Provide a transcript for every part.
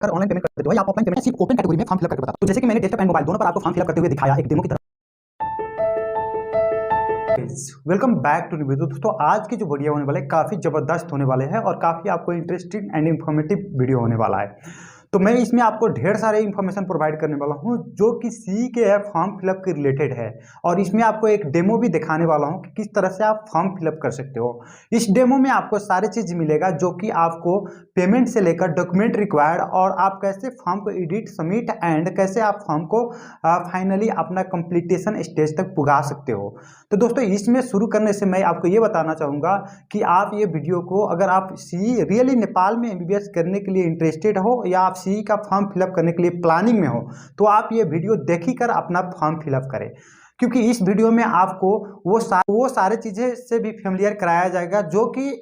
अगर online payment करते हो या आप ऑफलाइन पेमेंट सिर्फ ओपन कैटेगरी में फॉर्म फिलअप करके बताओ। तो जैसे कि मैंने डेस्कटॉप एंड मोबाइल दोनों पर आपको फॉर्म फिलअप करते हुए दिखाया एक डेमो की तरह। Welcome back to video. दोस्तों आज की जो वीडियो होने वाले काफ़ी ज़बरदस्त होने वाले हैं और काफ़ी आपको इंटरेस्टिंग एंड इन्फॉर्मेटिव वीडियो होने वाला है। तो मैं इसमें आपको ढेर सारे इन्फॉर्मेशन प्रोवाइड करने वाला हूं जो कि सी के ऐप फॉर्म फिलअप के रिलेटेड है और इसमें आपको एक डेमो भी दिखाने वाला हूं कि किस तरह से आप फॉर्म फिलअप कर सकते हो। इस डेमो में आपको सारी चीज़ मिलेगा जो कि आपको पेमेंट से लेकर डॉक्यूमेंट रिक्वायर्ड और आप कैसे फॉर्म को एडिट सबमिट एंड कैसे आप फॉर्म को फाइनली अपना कंप्लीटेशन स्टेज तक पुगा सकते हो। तो दोस्तों इसमें शुरू करने से मैं आपको ये बताना चाहूँगा कि आप ये वीडियो को अगर आप सी रियली नेपाल में एमबीबीएस करने के लिए इंटरेस्टेड हो या आप सी का फॉर्म फिलअप करने के लिए प्लानिंग में हो तो आप ये वीडियो देख ही कर अपना फॉर्म फिलअप करें, क्योंकि इस वीडियो में आपको वो सारे चीज़ें से भी फेमिलियर कराया जाएगा जो कि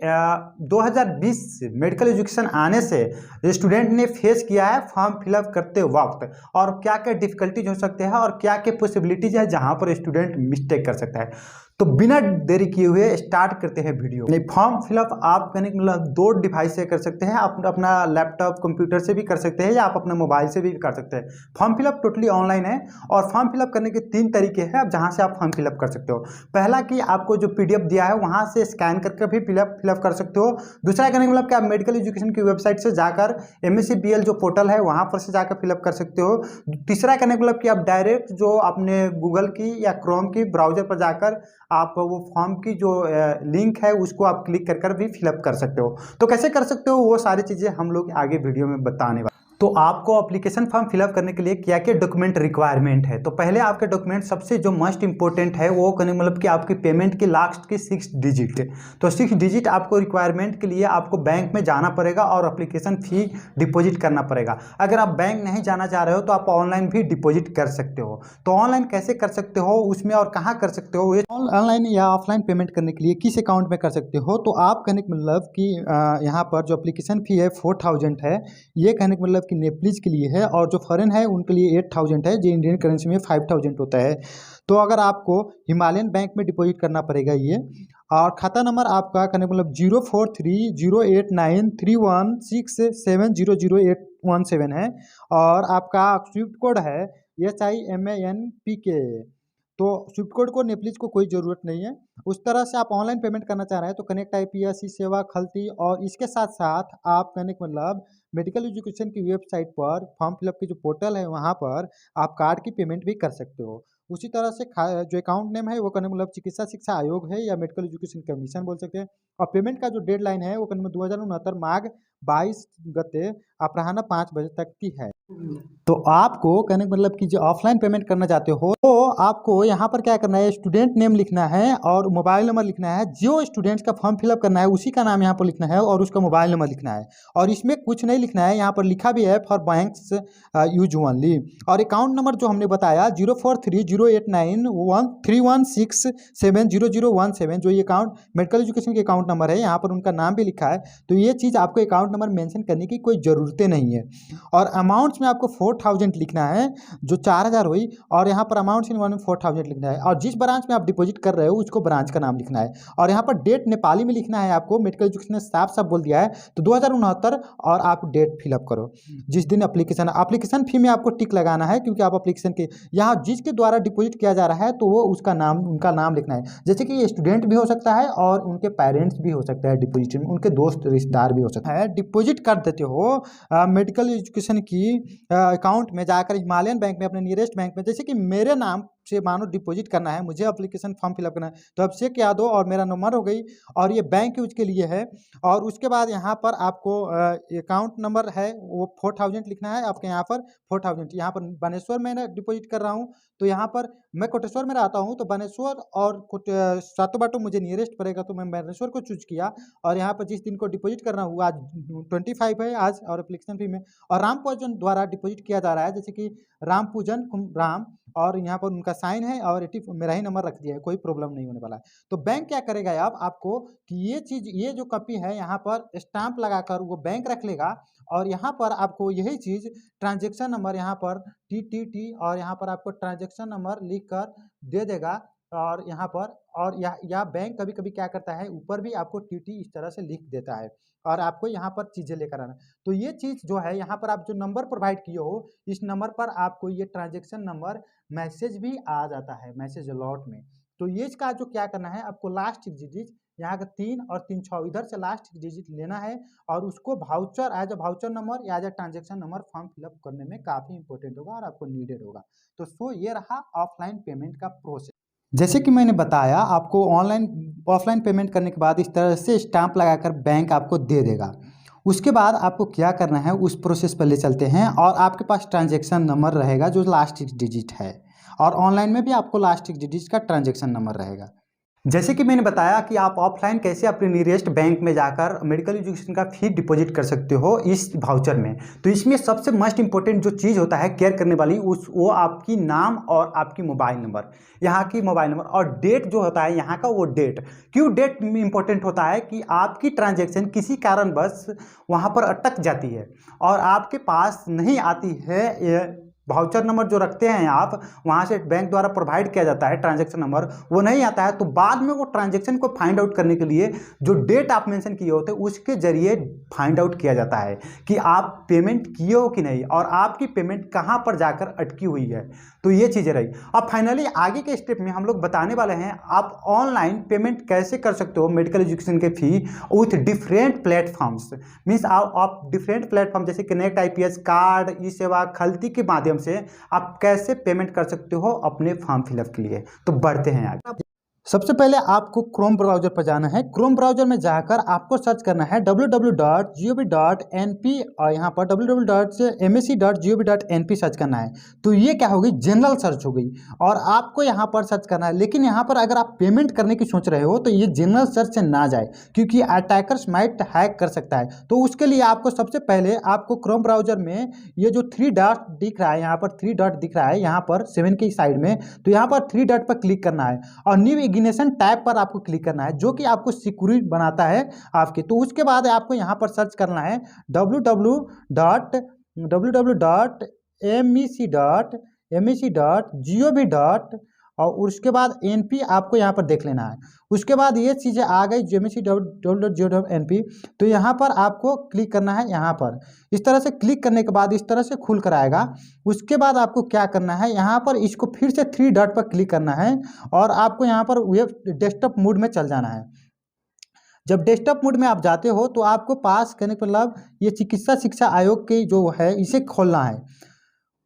2020 मेडिकल एजुकेशन आने से स्टूडेंट ने फेस किया है फॉर्म फिलअप करते वक्त, और क्या क्या डिफिकल्टीज हो सकते हैं और क्या क्या पॉसिबिलिटीज है जहां पर स्टूडेंट मिस्टेक कर सकता है। तो बिना देरी किए हुए स्टार्ट करते हैं वीडियो। फॉर्म फिलअप आप करने के मतलब 2 डिवाइस से कर सकते हैं, आप अपना लैपटॉप कंप्यूटर से भी कर सकते हैं या आप अपने मोबाइल से भी कर सकते हैं। फॉर्म फिलअप टोटली ऑनलाइन है और फॉर्म फिलअप करने के 3 तरीके हैं आप जहां से आप फॉर्म फिलअप कर सकते हो। पहला कि आपको जो पीडीएफ दिया है वहां से स्कैन करके भी फिलअप कर सकते हो। दूसरा करने का मतलब कि आप मेडिकल एजुकेशन की वेबसाइट से जाकर MSCBL जो पोर्टल है वहां पर से जाकर फिलअप कर सकते हो। तीसरा करने का मतलब कि आप डायरेक्ट जो अपने गूगल की या क्रोम की ब्राउजर पर जाकर आप वो फॉर्म की जो लिंक है उसको आप क्लिक कर भी फिलअप कर सकते हो। तो कैसे कर सकते हो वो सारी चीज़ें हम लोग आगे वीडियो में बताने वाले। तो आपको एप्लीकेशन फॉर्म फिलअप करने के लिए क्या क्या डॉक्यूमेंट रिक्वायरमेंट है। तो पहले आपके डॉक्यूमेंट सबसे जो मोस्ट इंपॉर्टेंट है वो करने मतलब कि आपकी पेमेंट की लास्ट की 6 डिजिट। तो 6 डिजिट आपको रिक्वायरमेंट के लिए आपको बैंक में जाना पड़ेगा और एप्लीकेशन फी डिपॉजिट करना पड़ेगा। अगर आप बैंक नहीं जाना चाह रहे हो तो आप ऑनलाइन भी डिपॉजिट कर सकते हो। तो ऑनलाइन कैसे कर सकते हो उसमें और कहाँ कर सकते हो, ऑनलाइन या ऑफलाइन पेमेंट करने के लिए किस अकाउंट में कर सकते हो। तो आप कहने का मतलब कि यहाँ पर जो एप्लीकेशन फ़ी है 4000 है, ये कहने का मतलब कि नेप्लीज के लिए है, और जो फॉरेन है उनके लिए 8000 है, जो इंडियन करेंसी में 5000 होता है। तो अगर आपको हिमालयन बैंक में डिपॉजिट करना पड़ेगा ये, और खाता नंबर आपका कहने का मतलब 0430893167000817 है, और आपका स्विफ्ट कोड है HIMANPK। तो स्विफ्ट कोड को नेप्लीज को कोई ज़रूरत नहीं है। उस तरह से आप ऑनलाइन पेमेंट करना चाह रहे हैं तो कनेक्ट IPS सेवा खलती, और इसके साथ साथ आप कहने का मतलब मेडिकल एजुकेशन की वेबसाइट पर फॉर्म फिलअप की जो पोर्टल है वहाँ पर आप कार्ड की पेमेंट भी कर सकते हो। उसी तरह से जो अकाउंट नेम है वो कहने का मतलब चिकित्सा शिक्षा आयोग है या मेडिकल एजुकेशन कमीशन बोल सकते हैं। और पेमेंट का जो डेडलाइन है वो कहने में 2069 माघ 22 गते अपराह्न 5 बजे तक की है। तो आपको कहने का मतलब कि जो ऑफलाइन पेमेंट करना चाहते हो तो आपको यहाँ पर क्या करना है, स्टूडेंट नेम लिखना है और मोबाइल नंबर लिखना है। जो स्टूडेंट्स का फॉर्म फिलअप करना है उसी का नाम यहाँ पर लिखना है और उसका मोबाइल नंबर लिखना है, और इसमें कुछ नहीं लिखना है। यहाँ पर लिखा भी है फॉर बैंक्स यूज ओनली। और अकाउंट नंबर जो हमने बताया 04308931670017, जो ये अकाउंट मेडिकल एजुकेशन के अकाउंट नंबर है, यहाँ पर उनका नाम भी लिखा है। तो ये चीज़ आपको अकाउंट नंबर मेंशन करने की कोई ज़रूरतें नहीं है। और अमाउंट्स में आपको 4000 लिखना है, जो 4000 हुई, और यहाँ पर अमाउंट्स इन में 4000 लिखना है, और जिस ब्रांच में आप डिपॉजिट कर रहे हो उसको ब्रांच का नाम लिखना है। और यहाँ पर डेट नेपाली में लिखना है आपको, मेडिकल एजुकेशन ने साफ साफ बोल दिया है। तो 2069 और आप डेट फिलअप करो जिस दिन एप्लीकेशन फी में आपको टिक लगाना है, क्योंकि आप एप्लीकेशन के यहाँ जिसके द्वारा डिपॉजिट किया जा रहा है तो वो उसका नाम उनका नाम लिखना है। जैसे कि स्टूडेंट भी हो सकता है और उनके पेरेंट्स भी हो सकता है, डिपॉजिट में उनके दोस्त रिश्तेदार भी हो सकता है। डिपॉजिट कर देते हो मेडिकल एजुकेशन की अकाउंट में जाकर हिमालयन बैंक में, अपने नियरेस्ट बैंक में, जैसे कि मेरे नाम से मानो डिपॉजिट करना है, मुझे एप्लीकेशन फॉर्म फिलअप करना है, तो अभिषेक यादव और मेरा नंबर हो गई, और ये बैंक यूज के लिए है। और उसके बाद यहाँ पर आपको अकाउंट नंबर है वो 4000 लिखना है आपके यहाँ पर 4000। यहाँ पर बानेश्वर में डिपॉजिट कर रहा हूँ, तो यहाँ पर मैं कोटेश्वर में रहता हूँ, तो बानेश्वर और सातों बाटों मुझे नियरेस्ट पड़ेगा, तो मैं बानेश्वर को चूज किया। और यहाँ पर जिस दिन को डिपॉजिट करना हुआ आज 25 है आज, और एप्लीकेशन फी में, और राम पूजन द्वारा डिपॉजिट किया जा रहा है, जैसे कि राम पूजन राम, और यहाँ पर उनका साइन है और 80 मेरा ही नंबर रख दिया है, कोई प्रॉब्लम नहीं होने वाला है। तो बैंक क्या करेगा अब आपको कि ये चीज़, ये जो कॉपी है यहाँ पर स्टाम्प लगाकर वो बैंक रख लेगा, और यहाँ पर आपको यही चीज़ ट्रांजेक्शन नंबर यहाँ पर TTT, और यहाँ पर आपको ट्रांजेक्शन नंबर लिख कर दे देगा। और यहाँ पर, और या बैंक कभी कभी क्या करता है ऊपर भी आपको TT इस तरह से लिख देता है। और आपको यहाँ पर चीज़ें लेकर आना। तो ये चीज़ जो है यहाँ पर आप जो नंबर प्रोवाइड किए हो, इस नंबर पर आपको ये ट्रांजेक्शन नंबर मैसेज भी आ जाता है, मैसेज अलॉट में। तो ये इसका जो क्या करना है, आपको लास्ट डिजिट यहाँ का 3 और 3 6 इधर से लास्ट डिजिट लेना है और उसको voucher as a voucher number या as a transaction number form fill up करने में काफ़ी इंपॉर्टेंट होगा और आपको नीडेड होगा। तो सो ये रहा ऑफलाइन पेमेंट का प्रोसेस। जैसे कि मैंने बताया, आपको ऑफलाइन पेमेंट करने के बाद इस तरह से स्टाम्प लगाकर बैंक आपको दे देगा। उसके बाद आपको क्या करना है, उस प्रोसेस पर ले चलते हैं और आपके पास ट्रांजेक्शन नंबर रहेगा जो लास्ट 6 डिजिट है, और ऑनलाइन में भी आपको लास्ट 6 डिजिट का ट्रांजेक्शन नंबर रहेगा। जैसे कि मैंने बताया कि आप ऑफलाइन कैसे अपने नियरेस्ट बैंक में जाकर मेडिकल एजुकेशन का फी डिपॉजिट कर सकते हो इस वाउचर में। तो इसमें सबसे मस्ट इंपॉर्टेंट जो चीज़ होता है केयर करने वाली, वो आपकी नाम और आपकी मोबाइल नंबर, यहाँ की मोबाइल नंबर और डेट जो होता है यहाँ का, वो डेट। क्यों डेट इंपॉर्टेंट होता है कि आपकी ट्रांजेक्शन किसी कारणवश वहाँ पर अटक जाती है और आपके पास नहीं आती है, वाउचर नंबर जो रखते हैं आप वहाँ से बैंक द्वारा प्रोवाइड किया जाता है ट्रांजैक्शन नंबर, वो नहीं आता है, तो बाद में वो ट्रांजैक्शन को फाइंड आउट करने के लिए जो डेट आप मेंशन किए होते हैं उसके जरिए फाइंड आउट किया जाता है कि आप पेमेंट किए हो कि नहीं और आपकी पेमेंट कहाँ पर जाकर अटकी हुई है। तो ये चीज़ें रही। अब फाइनली आगे के स्टेप में हम लोग बताने वाले हैं आप ऑनलाइन पेमेंट कैसे कर सकते हो मेडिकल एजुकेशन के फी विथ डिफरेंट प्लेटफॉर्म्स। मीन्स आप डिफरेंट प्लेटफॉर्म जैसे कनेक्ट IPS, कार्ड, ई सेवा, खलती के माध्यम से आप कैसे पेमेंट कर सकते हो अपने फॉर्म फिलअप के लिए। तो बढ़ते हैं आगे। सबसे पहले आपको क्रोम ब्राउजर पर जाना है। क्रोम ब्राउजर में जाकर आपको सर्च करना है www.gov.np और यहाँ पर www.msc.gov.np सर्च करना है। तो ये क्या होगी, जनरल सर्च हो गई और आपको यहाँ पर सर्च करना है। लेकिन यहाँ पर अगर आप पेमेंट करने की सोच रहे हो तो ये जनरल सर्च से ना जाए क्योंकि अटैकर्स माइट हैक कर सकता है। तो उसके लिए आपको सबसे पहले आपको क्रोम ब्राउजर में ये जो 3 डॉट दिख रहा है, यहाँ पर 3 डॉट दिख रहा है, यहाँ पर 7 की साइड में, तो यहाँ पर 3 डॉट पर क्लिक करना है और न्यू इग्निशन टैब पर आपको क्लिक करना है जो कि आपको सिक्योर बनाता है आपके। तो उसके बाद आपको यहाँ पर सर्च करना है www.mec.gov. और उसके बाद NP आपको यहाँ पर देख लेना है। उसके बाद ये चीज़ें आ गई mec.gov.np, तो यहाँ पर आपको क्लिक करना है। यहाँ पर इस तरह से क्लिक करने के बाद इस तरह से खुल कर आएगा। उसके बाद आपको क्या करना है, यहाँ पर इसको फिर से 3 डॉट पर क्लिक करना है और आपको यहाँ पर वेब डेस्कटॉप मोड में चल जाना है। जब डेस्कटॉप मोड में आप जाते हो तो आपको पास करने के मतलब ये चिकित्सा शिक्षा आयोग के जो है इसे खोलना है।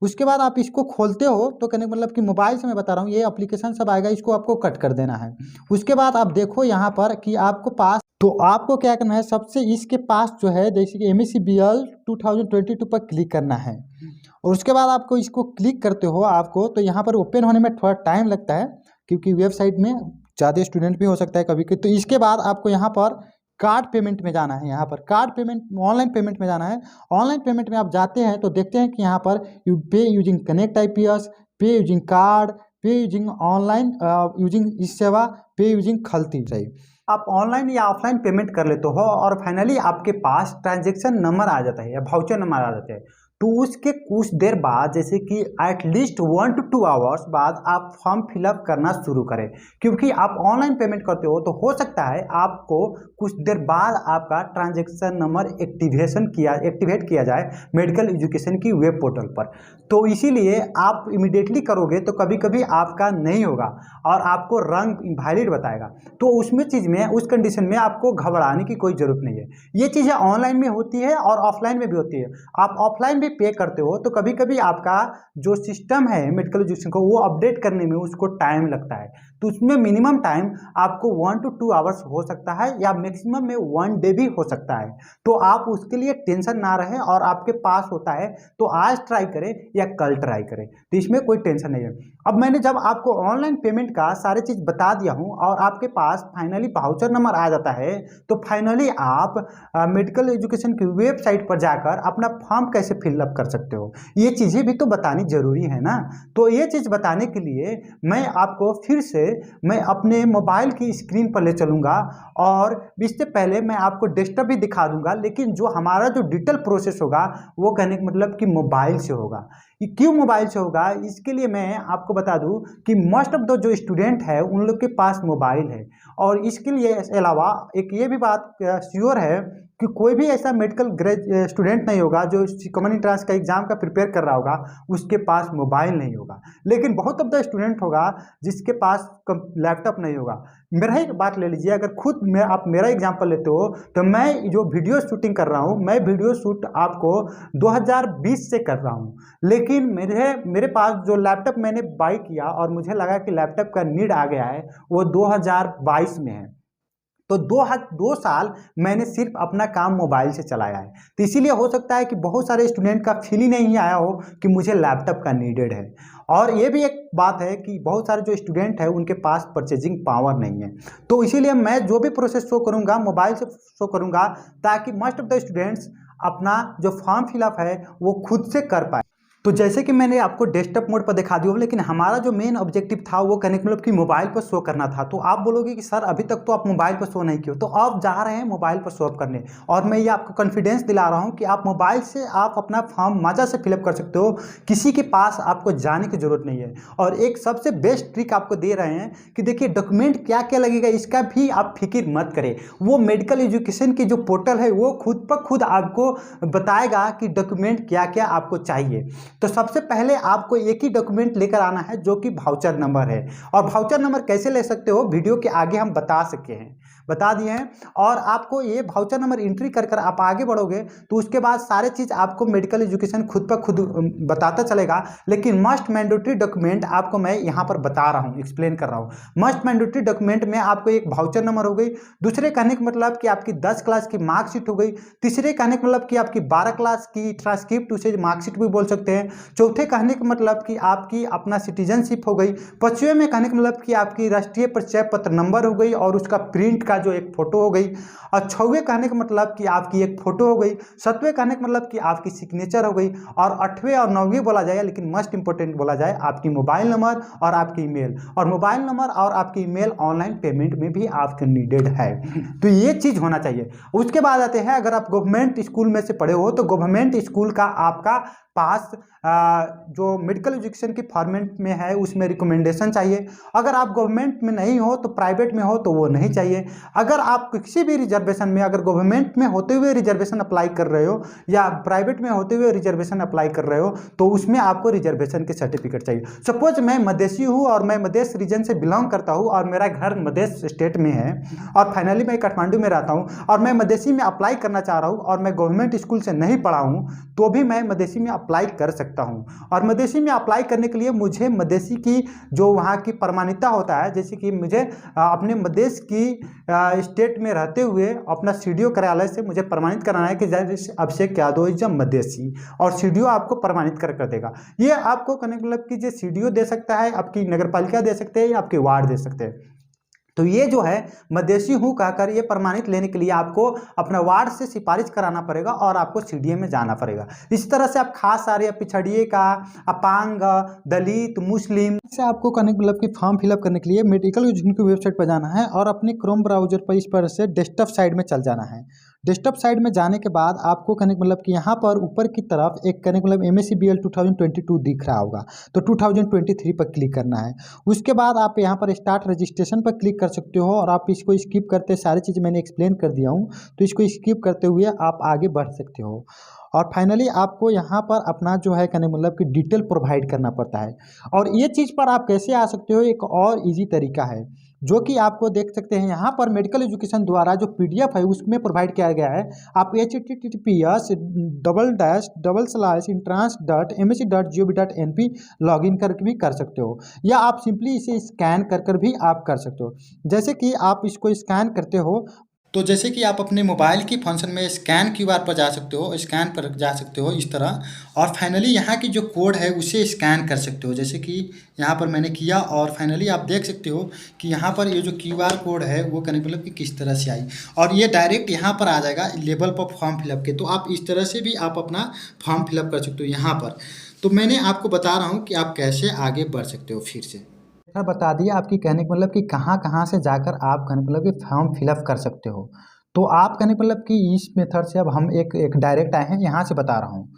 उसके बाद आप इसको खोलते हो तो कहने का मतलब कि मोबाइल से मैं बता रहा हूँ, ये एप्लीकेशन सब आएगा, इसको आपको कट कर देना है। उसके बाद आप देखो यहाँ पर कि आपको पास, तो आपको क्या करना है, सबसे इसके पास जो है जैसे कि MSc BL 2022 पर क्लिक करना है और उसके बाद आपको इसको क्लिक करते हो आपको, तो यहाँ पर ओपन होने में थोड़ा टाइम लगता है क्योंकि वेबसाइट में ज़्यादा स्टूडेंट भी हो सकता है कभी कभी। तो इसके बाद आपको यहाँ पर कार्ड पेमेंट में जाना है। यहाँ पर कार्ड पेमेंट, ऑनलाइन पेमेंट में जाना है। ऑनलाइन पेमेंट में आप जाते हैं तो देखते हैं कि यहाँ पर यू पे यूजिंग कनेक्ट IPS, पे यूजिंग कार्ड, पे यूजिंग ऑनलाइन, यूजिंग ई सेवा, पे यूजिंग खलती। सही, आप ऑनलाइन या ऑफलाइन पेमेंट कर लेते हो और फाइनली आपके पास ट्रांजेक्शन नंबर आ जाता है या वाउचर नंबर आ जाता है। तो उसके कुछ देर बाद जैसे कि एटलीस्ट 1 to 2 आवर्स बाद आप फॉर्म फिलअप करना शुरू करें, क्योंकि आप ऑनलाइन पेमेंट करते हो तो हो सकता है आपको कुछ देर बाद आपका ट्रांजेक्शन नंबर एक्टिवेट किया जाए मेडिकल एजुकेशन की वेब पोर्टल पर। तो इसीलिए आप इमीडिएटली करोगे तो कभी कभी आपका नहीं होगा और आपको रंग इनवैलिड बताएगा। तो उसमें चीज़ में, उस कंडीशन में आपको घबराने की कोई ज़रूरत नहीं है। ये चीज़ें ऑनलाइन में होती है और ऑफलाइन में भी होती है। आप ऑफलाइन भी पे करते हो तो कभी कभी आपका जो सिस्टम है मेडिकल एजुकेशन को, वो अपडेट करने में उसको टाइम लगता है। तो उसमें मिनिमम टाइम आपको 1 to 2 आवर्स हो सकता है या मैक्सिमम में 1 डे भी हो सकता है। तो आप उसके लिए टेंशन ना रहे और आपके पास होता है तो आज ट्राई करें या कल ट्राई करें, तो इसमें कोई टेंशन नहीं है। अब मैंने जब आपको ऑनलाइन पेमेंट का सारी चीज़ बता दिया हूँ और आपके पास फाइनली वाउचर नंबर आ जाता है, तो फाइनली आप मेडिकल एजुकेशन की वेबसाइट पर जाकर अपना फॉर्म कैसे फिलअप कर सकते हो, ये चीज़ें भी तो बतानी जरूरी है ना। तो ये चीज़ बताने के लिए मैं आपको फिर से मैं अपने मोबाइल की स्क्रीन पर ले चलूँगा और इससे पहले मैं आपको डेस्कटॉप भी दिखा दूंगा, लेकिन जो हमारा जो डिटेल प्रोसेस होगा वो कहने का मतलब कि मोबाइल से होगा। ये क्यों मोबाइल से होगा, इसके लिए मैं आपको बता दूं कि मोस्ट ऑफ द जो स्टूडेंट है उन लोग के पास मोबाइल है और इसके लिए अलावा एक ये भी बात श्योर है कि कोई भी ऐसा मेडिकल स्टूडेंट नहीं होगा जो कॉमन एंट्रेंस का एग्जाम का प्रिपेयर कर रहा होगा उसके पास मोबाइल नहीं होगा। लेकिन बहुत ऑफ द स्टूडेंट होगा जिसके पास लैपटॉप नहीं होगा। मेरा ही बात ले लीजिए, अगर खुद में आप मेरा एग्जांपल लेते हो तो मैं जो वीडियो शूटिंग कर रहा हूँ, मैं वीडियो शूट आपको 2020 से कर रहा हूँ, लेकिन मेरे पास जो लैपटॉप मैंने बाई किया और मुझे लगा कि लैपटॉप का नीड आ गया है वो 2022 में है। तो 2 साल मैंने सिर्फ अपना काम मोबाइल से चलाया है। तो इसीलिए हो सकता है कि बहुत सारे स्टूडेंट का फील ही नहीं आया हो कि मुझे लैपटॉप का नीडेड है। और ये भी एक बात है कि बहुत सारे जो स्टूडेंट हैं उनके पास परचेजिंग पावर नहीं है। तो इसीलिए मैं जो भी प्रोसेस शो करूँगा मोबाइल से शो करूँगा, ताकि मोस्ट ऑफ द स्टूडेंट्स अपना जो फॉर्म फिलअप है वो खुद से कर पाए। तो जैसे कि मैंने आपको डेस्कटॉप मोड पर दिखा दिया, लेकिन हमारा जो मेन ऑब्जेक्टिव था वो कहने का मतलब कि मोबाइल पर शो करना था। तो आप बोलोगे कि सर अभी तक तो आप मोबाइल पर शो नहीं किए, तो आप जा रहे हैं मोबाइल पर शो अप करने। और मैं ये आपको कॉन्फिडेंस दिला रहा हूँ कि आप मोबाइल से आप अपना फॉर्म मजा से फिलअप कर सकते हो, किसी के पास आपको जाने की जरूरत नहीं है। और एक सबसे बेस्ट ट्रिक आपको दे रहे हैं कि देखिए डॉक्यूमेंट क्या क्या लगेगा इसका भी आप फिक्र मत करें। वो मेडिकल एजुकेशन की जो पोर्टल है वो खुद ब खुद आपको बताएगा कि डॉक्यूमेंट क्या क्या आपको चाहिए। तो सबसे पहले आपको एक ही डॉक्यूमेंट लेकर आना है जो कि वाउचर नंबर है। और वाउचर नंबर कैसे ले सकते हो वीडियो के आगे हम बता दिए हैं। और आपको ये वाउचर नंबर एंट्री कर कर आप आगे बढ़ोगे तो उसके बाद सारे चीज़ आपको मेडिकल एजुकेशन खुद पर खुद बताता चलेगा। लेकिन मस्ट मैंडेटरी डॉक्यूमेंट आपको मैं यहाँ पर बता रहा हूँ, एक्सप्लेन कर रहा हूँ। मस्ट मैंडेटरी डॉक्यूमेंट में आपको एक वाउचर नंबर हो गई, दूसरे कहने का मतलब कि आपकी 10 क्लास की मार्कशीट हो गई, तीसरे कहने का मतलब कि आपकी 12 क्लास की ट्रांसक्रिप्ट, उसे मार्कशीट भी बोल सकते हैं, चौथे कहने का मतलब कि आपकी अपना सिटीजनशिप हो गई, पांचवें में कहने का मतलब कि आपकी राष्ट्रीय परिचय पत्र नंबर हो गई और उसका प्रिंट का जो एक फोटो हो गई, और छठवें कहने का मतलब कि आपकी एक फोटो हो गई, सातवें कहने का मतलब कि आपकी सिग्नेचर हो गई, और 8वें और 9वें बोला जाए लेकिन मोस्ट इंपॉर्टेंट बोला जाए आपकी मोबाइल नंबर और आपकी ईमेल। और मोबाइल नंबर और आपकी ईमेल ऑनलाइन पेमेंट में भी आपके नीडेड है। तो ये चीज़ होना चाहिए। उसके बाद आते हैं, अगर आप गवर्नमेंट स्कूल में से पढ़े हो तो गवर्नमेंट स्कूल का आपका पास जो मेडिकल एजुकेशन की फॉर्मेट में है उसमें रिकमेंडेशन चाहिए। अगर आप गवर्नमेंट में नहीं हो तो प्राइवेट में हो तो वो नहीं चाहिए। अगर आप किसी भी रिजर्वेशन में, अगर गवर्नमेंट में होते हुए रिजर्वेशन अप्लाई कर रहे हो या प्राइवेट में होते हुए रिजर्वेशन अप्लाई कर रहे हो तो उसमें आपको रिजर्वेशन के सर्टिफिकेट चाहिए। सपोज मैं मधेसी हूँ और मैं मधेश रीजन से बिलोंग करता हूँ और मेरा घर मधेश स्टेट में है और फाइनली मैं काठमांडू में रहता हूँ और मैं मधेसी में अप्लाई करना चाह रहा हूँ और मैं गवर्नमेंट स्कूल से नहीं पढ़ा हूँ तो भी मैं मधेसी में अप्लाई कर सकता हूं। और मधेसी में अप्लाई करने के लिए मुझे मधेसी की जो वहां की प्रमाणिकता होता है, जैसे कि मुझे अपने मधेश की स्टेट में रहते हुए अपना सीडीओ कार्यालय से मुझे प्रमाणित कराना है कि जैसे अभिषेक यादव इज मधेसी, और सीडीओ आपको प्रमाणित कर देगा। ये आपको कहने का मतलब कि जो सीडीओ दे सकता है, आपकी नगर पालिका दे सकते हैं या आपके वार्ड दे सकते हैं। तो ये जो है मधेसी हूँ कहकर ये प्रमाणित लेने के लिए आपको अपना वार्ड से सिफारिश कराना पड़ेगा और आपको सीडीए में जाना पड़ेगा। इस तरह से आप खास सारे पिछड़िए का, अपांग, दलित, मुस्लिम से आपको करने मतलब कि फॉर्म फिलअप करने के लिए मेडिकल एजुकेशन की वेबसाइट पर जाना है और अपने क्रोम ब्राउजर पर इस पर से डेस्कटॉप साइड में चल जाना है। डेस्कटॉप साइड में जाने के बाद आपको कहने का मतलब कि यहाँ पर ऊपर की तरफ एक कहने का मतलब MSc BL 2022 दिख रहा होगा, तो 2023 पर क्लिक करना है। उसके बाद आप यहाँ पर स्टार्ट रजिस्ट्रेशन पर क्लिक कर सकते हो और आप इसको स्किप करते, सारी चीज़ मैंने एक्सप्लेन कर दिया हूँ, तो इसको स्किप करते हुए आप आगे बढ़ सकते हो। और फाइनली आपको यहाँ पर अपना जो है कहने मतलब कि डिटेल प्रोवाइड करना पड़ता है। और ये चीज़ पर आप कैसे आ सकते हो, एक और इजी तरीका है जो कि आपको देख सकते हैं यहाँ पर मेडिकल एजुकेशन द्वारा जो PDF है उसमें प्रोवाइड किया गया है। आप https://entrance.msc.gov.np लॉगिन करके भी कर सकते हो, या आप सिंपली इसे स्कैन कर भी आप कर सकते हो। जैसे कि आप इसको स्कैन करते हो तो जैसे कि आप अपने मोबाइल की फंक्शन में स्कैन QR पर जा सकते हो, स्कैन पर जा सकते हो इस तरह, और फाइनली यहाँ की जो कोड है उसे स्कैन कर सकते हो, जैसे कि यहाँ पर मैंने किया। और फाइनली आप देख सकते हो कि यहाँ पर ये जो QR कोड है वो करने मतलब कि किस तरह से आई, और ये डायरेक्ट यहाँ पर आ जाएगा लेवल पर फॉर्म फिलअप के। तो आप इस तरह से भी आप अपना फॉर्म फिलअप कर सकते हो यहाँ पर। तो मैंने आपको बता रहा हूँ कि आप कैसे आगे बढ़ सकते हो। फिर से बता दिया आपकी कहने का मतलब कि कहाँ कहाँ से जाकर आप कहने मतलब कि फॉर्म फिलअप कर सकते हो। तो आप कहने मतलब कि इस मेथड से अब हम एक डायरेक्ट आए हैं यहाँ से बता रहा हूँ।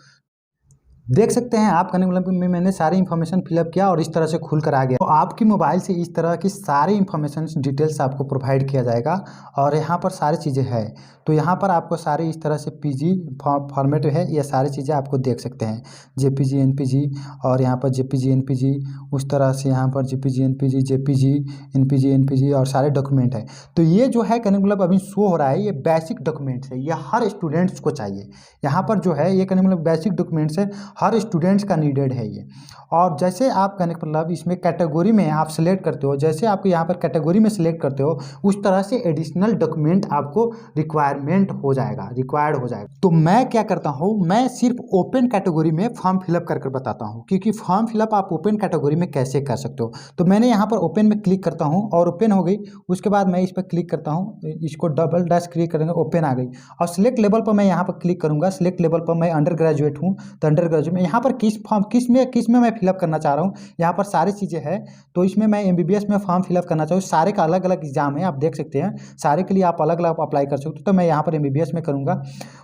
देख सकते हैं आप कहने मतलब में मैंने सारी इन्फॉर्मेशन फिलअप किया और इस तरह से खुल कर आ गया। तो आपकी मोबाइल से इस तरह की सारी इन्फॉर्मेशन डिटेल्स आपको प्रोवाइड किया जाएगा और यहाँ पर सारी चीज़ें हैं। तो यहाँ पर आपको सारी इस तरह से पीजी फॉर्मेट है, ये सारी चीज़ें आपको देख सकते हैं, जेपीजी एनपीजी और यहाँ पर जेपीजी एनपीजी, उस तरह से यहाँ पर जेपीजी एनपीजी जेपीजी एनपीजी और सारे डॉक्यूमेंट है। तो ये जो है कहने मतलब अभी शो हो रहा है, ये बेसिक डॉक्यूमेंट्स है, ये हर स्टूडेंट्स को चाहिए। यहाँ पर जो है ये कहने मतलब बेसिक डॉक्यूमेंट्स है, हर स्टूडेंट्स का नीडेड है ये। और जैसे आप कहने का मतलब इसमें कैटेगरी में आप सिलेक्ट करते हो, जैसे आपको यहाँ पर कैटेगरी में सिलेक्ट करते हो उस तरह से एडिशनल डॉक्यूमेंट आपको रिक्वायर्ड हो जाएगा। तो मैं क्या करता हूँ, मैं सिर्फ ओपन कैटेगरी में फॉर्म फिलअप कर बताता हूँ, क्योंकि फॉर्म फिलअप आप ओपन कैटेगरी में कैसे कर सकते हो। तो मैंने यहाँ पर ओपन में क्लिक करता हूँ और ओपन हो गई। उसके बाद मैं इस पर क्लिक करता हूँ, इसको डबल डैश क्लिक करेंगे, ओपन आ गई। और सिलेक्ट लेवल पर मैं यहाँ पर क्लिक करूँगा। सिलेक्ट लेवल पर मैं अंडर ग्रेजुएट हूँ, तो अंडर ग्रेजुएट में यहाँ पर किस में मैं फिलअप करना चाह रहा हूँ, यहाँ पर सारी चीज़ें हैं। तो इसमें मैं एमबीबीएस में फॉर्म फिलअप करना चाहूँ, सारे का अलग अलग एग्जाम है, आप देख सकते हैं, सारे के लिए आप अलग अलग अप्लाई कर सकते हो। तो मैं यहाँ पर एमबीबीएस में करूँगा।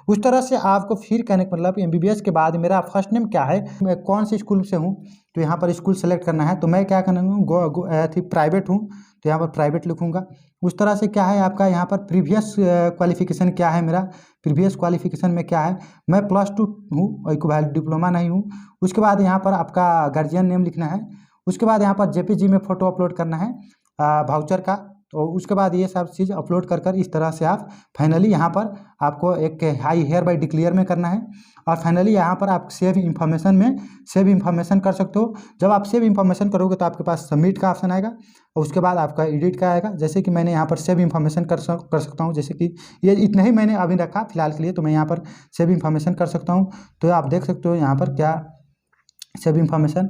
उस तरह से आपको फिर कहने का मतलब एमबीबीएस के बाद मेरा फर्स्ट नेम क्या है, मैं कौन से स्कूल से हूँ, तो यहाँ पर स्कूल सेलेक्ट करना है। तो मैं क्या करूँगा, प्राइवेट हूँ, तो यहाँ पर प्राइवेट लिखूँगा। उस तरह से क्या है आपका यहाँ पर प्रीवियस क्वालिफिकेशन क्या है, मेरा प्रीवियस क्वालिफिकेशन में क्या है, मैं +2 हूँ, इक्विवेलेंट डिप्लोमा नहीं हूँ। उसके बाद यहाँ पर आपका गार्जियन नेम लिखना है। उसके बाद यहाँ पर जेपीजी में फ़ोटो अपलोड करना है वाउचर का। तो उसके बाद ये सब चीज़ अपलोड कर इस तरह से आप फाइनली यहाँ पर आपको एक हाई हेयर बाई डिक्लेयर में करना है। और फाइनली यहाँ पर आप सेव इन्फॉर्मेशन कर सकते हो। जब आप सेव इन्फॉर्मेशन करोगे तो आपके पास सबमिट का ऑप्शन आएगा और उसके बाद आपका एडिट का आएगा। जैसे कि मैंने यहाँ पर सेव इन्फॉर्मेशन कर सकता हूँ, जैसे कि ये इतना ही मैंने अभी रखा फिलहाल के लिए, तो मैं यहाँ पर सेव इन्फॉर्मेशन कर सकता हूँ। तो आप देख सकते हो यहाँ पर क्या सेव इन्फॉर्मेशन,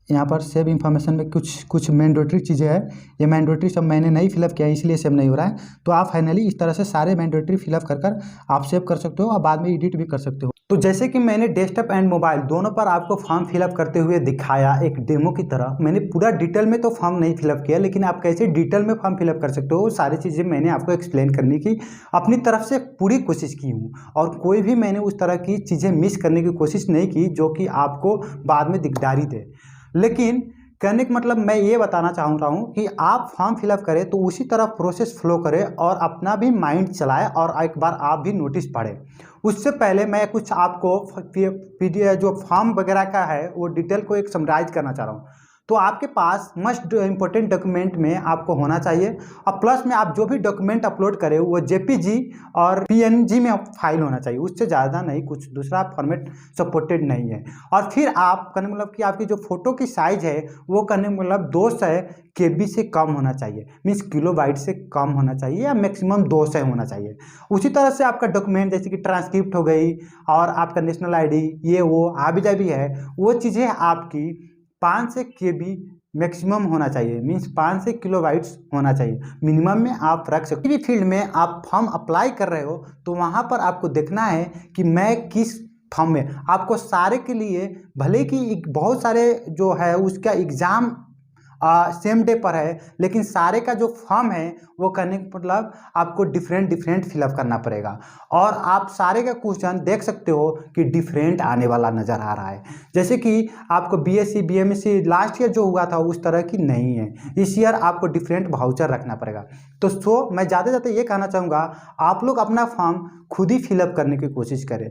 यहाँ पर सेव इन्फॉर्मेशन में कुछ मैंडेटरी चीज़ें हैं, ये मैंडेटरी सब मैंने नहीं फिलअप किया इसलिए सेव नहीं हो रहा है। तो आप फाइनली इस तरह से सारे मैंडेटरी फिलअप कर आप सेव कर सकते हो और बाद में एडिट भी कर सकते हो। तो जैसे कि मैंने डेस्कटॉप एंड मोबाइल दोनों पर आपको फॉर्म फिलअप करते हुए दिखाया एक डेमो की तरह, मैंने पूरा डिटेल में तो फॉर्म नहीं फिलअप किया, लेकिन आप कैसे डिटेल में फॉर्म फिलअप कर सकते हो सारी चीज़ें मैंने आपको एक्सप्लेन करने की अपनी तरफ से पूरी कोशिश की हूँ। और कोई भी मैंने उस तरह की चीज़ें मिस करने की कोशिश नहीं की जो कि आपको बाद में दिकदारी दे। लेकिन कहने का मतलब मैं ये बताना चाह रहा हूँ कि आप फॉर्म फिलअप करें तो उसी तरह प्रोसेस फ्लो करें और अपना भी माइंड चलाएं और एक बार आप भी नोटिस पढ़ें। उससे पहले मैं कुछ आपको पीडीएफ जो फॉर्म वगैरह का है वो डिटेल को एक समराइज करना चाह रहा हूँ। तो आपके पास मस्ट इम्पोर्टेंट डॉक्यूमेंट में आपको होना चाहिए, और प्लस में आप जो भी डॉक्यूमेंट अपलोड करें वो जेपीजी और पीएनजी में फाइल होना चाहिए, उससे ज़्यादा नहीं, कुछ दूसरा फॉर्मेट सपोर्टेड नहीं है। और फिर आप कहने मतलब कि आपकी जो फोटो की साइज है वो कहने मतलब 200 KB से कम होना चाहिए, मीन्स किलोबाइट से कम होना चाहिए, या मैक्सिमम 200 होना चाहिए। उसी तरह से आपका डॉक्यूमेंट जैसे कि ट्रांसक्रिप्ट हो गई और आपका नेशनल आईडी, ये वो हाबी जाबी है, वो चीज़ें आपकी 500 KB मैक्सिमम होना चाहिए, मीन्स 500 किलोबाइट्स होना चाहिए मिनिमम में आप रख सकते हो। भी फील्ड में आप फॉर्म अप्लाई कर रहे हो तो वहाँ पर आपको देखना है कि मैं किस फॉर्म में, आपको सारे के लिए भले कि बहुत सारे जो है उसका एग्ज़ाम सेम डे पर है, लेकिन सारे का जो फॉर्म है वो करने का मतलब आपको डिफरेंट फिलअप करना पड़ेगा। और आप सारे का क्वेश्चन देख सकते हो कि डिफरेंट आने वाला नज़र आ रहा है, जैसे कि आपको बीएससी बीएमएससी लास्ट ईयर जो हुआ था उस तरह की नहीं है, इस ईयर आपको डिफरेंट वाउचर रखना पड़ेगा। तो मैं ज़्यादा ये कहना चाहूँगा आप लोग अपना फॉर्म खुद ही फिलअप करने की कोशिश करें।